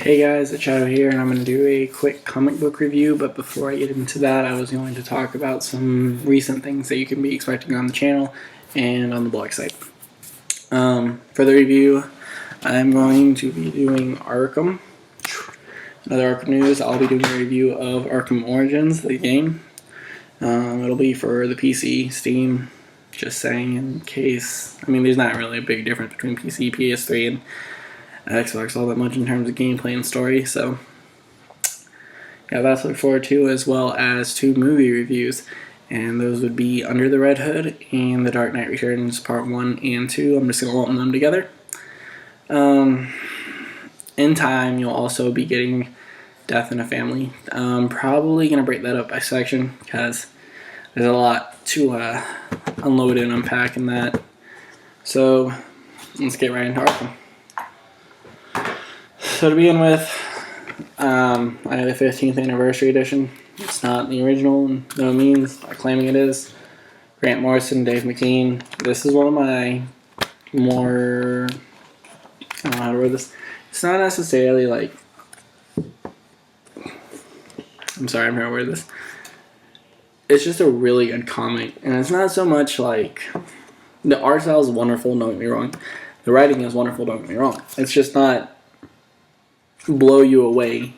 Hey guys, it's Shadow here, and I'm going to do a quick comic book review, but before I get into that, I was going to talk about some recent things that you can be expecting on the channel and on the blog site. For the review, I'm going to be doing Arkham. Another Arkham news, I'll be doing a review of Arkham Origins, the game. It'll be for the PC, Steam, just saying in case. I mean, there's not really a big difference between PC, PS3, and Xbox all that much in terms of gameplay and story, so yeah, that's to look forward to, as well as 2 movie reviews, and those would be Under the Red Hood and The Dark Knight Returns Part 1 and 2. I'm just going to lump them together. In time, you'll also be getting Death in a Family. I'm probably going to break that up by section, because there's a lot to unload and unpack in that. So, let's get right into Arkham. So to begin with, I have the 15th anniversary edition. It's not the original, no means, I'm claiming it is. Grant Morrison, Dave McKean. This is one of my more, I don't know how to word this. It's not necessarily like, I'm sorry, I'm trying to word this. It's just a really good comic, and it's not so much like, the art style is wonderful, don't get me wrong. The writing is wonderful, don't get me wrong. It's just not blow you away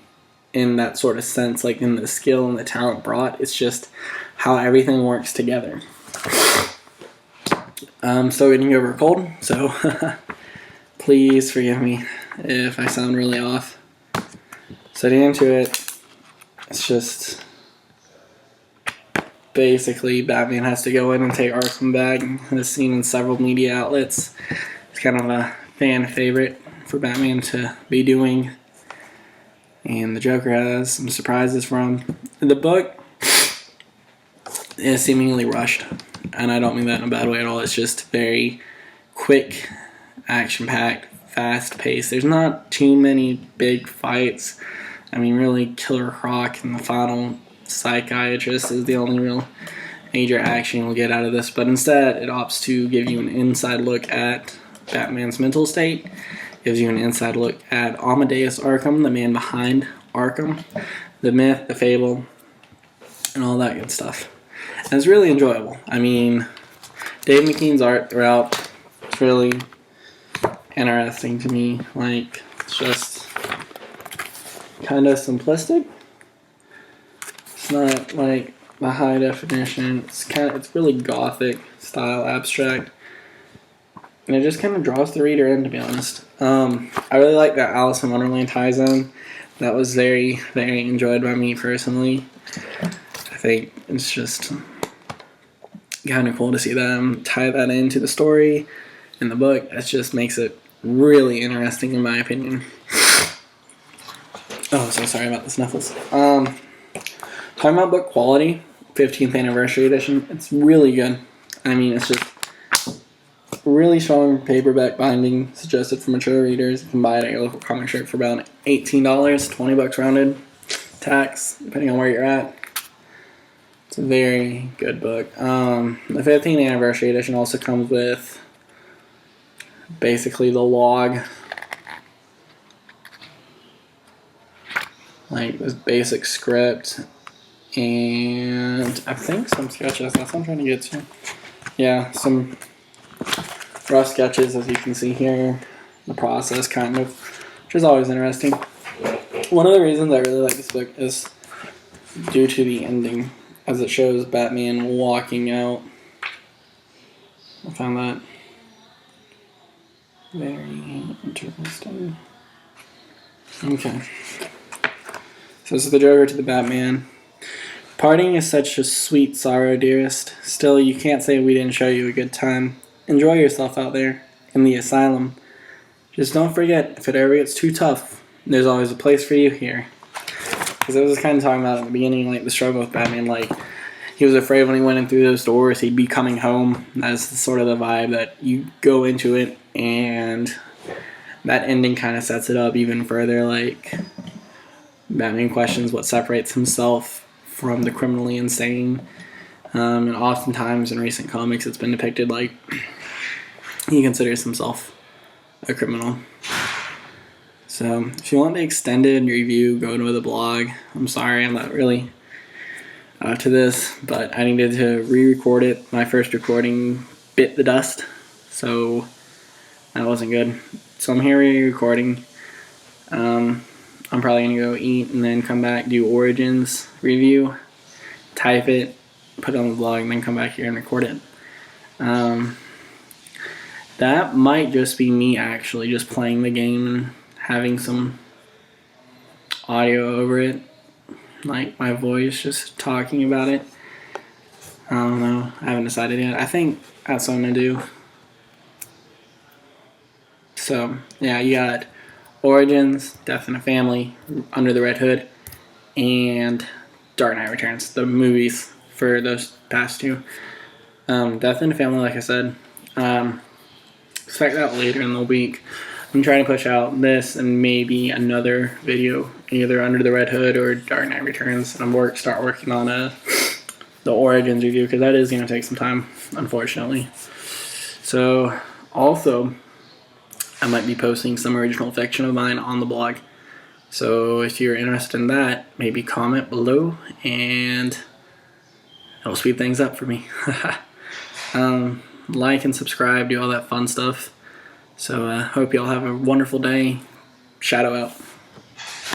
in that sort of sense, like in the skill and the talent brought. It's just how everything works together. I'm still getting over a cold, so please forgive me if I sound really off. So getting into it, it's just basically Batman has to go in and take Arkham back. It's seen in several media outlets. It's kind of a fan favorite for Batman to be doing. And the Joker has some surprises from. The book is seemingly rushed, and I don't mean that in a bad way at all. It's just very quick, action-packed, fast-paced. There's not too many big fights. I mean, really, Killer Croc and the final psychiatrist is the only real major action we'll get out of this. But instead, it opts to give you an inside look at Batman's mental state. Gives you an inside look at Amadeus Arkham, the man behind Arkham, the myth, the fable, and all that good stuff. And it's really enjoyable. I mean, Dave McKean's art throughout is really interesting to me. Like, it's just kind of simplistic. It's not like the high definition. It's really gothic style, abstract. And it just kind of draws the reader in, to be honest. I really like that Alice in Wonderland ties in. That was very, very enjoyed by me personally. I think it's just kind of cool to see them tie that into the story in the book. It just makes it really interesting, in my opinion. Oh, so sorry about the sniffles. Talking about book quality, 15th anniversary edition, it's really good. I mean, it's just really strong paperback binding, suggested for mature readers. You can buy it at your local comic shop for about $18, $20 rounded, tax, depending on where you're at. It's a very good book. The 15th anniversary edition also comes with basically the log, like this basic script, and I think some sketches. That's what I'm trying to get to. Yeah, some rough sketches, as you can see here, the process kind of, which is always interesting. One of the reasons I really like this book is due to the ending, as it shows Batman walking out. I found that very interesting. Okay. So this is the Joker to the Batman. Parting is such a sweet sorrow, dearest. Still, you can't say we didn't show you a good time. Enjoy yourself out there in the asylum. Just don't forget, if it ever gets too tough, there's always a place for you here. Because I was kind of talking about at the beginning, like the struggle with Batman, like he was afraid when he went in through those doors he'd be coming home. That's sort of the vibe that you go into it, and that ending kind of sets it up even further. Like, Batman questions what separates himself from the criminally insane. And oftentimes in recent comics it's been depicted like he considers himself a criminal. So if you want the extended review, go to the blog. I'm sorry, I'm not really to this, but I needed to re-record it. My first recording bit the dust, so that wasn't good. So I'm here re-recording. I'm probably gonna go eat and then come back, do Origins review, type it, put it on the blog, and then come back here and record it. That might just be me actually just playing the game and having some audio over it, like my voice just talking about it. I don't know. I haven't decided yet. I think that's what I'm gonna do. So yeah, you got Origins, Death in a Family, Under the Red Hood, and Dark Knight Returns. The movies for those past two. Death in a Family, like I said. Expect that later in the week. I'm trying to push out this and maybe another video, either Under the Red Hood or Dark Knight Returns. And start working on the Origins review, because that is going to take some time, unfortunately. So, also, I might be posting some original fiction of mine on the blog. So if you're interested in that, maybe comment below and it'll speed things up for me. Like and subscribe, do all that fun stuff. So hope you all have a wonderful day. Shadow out.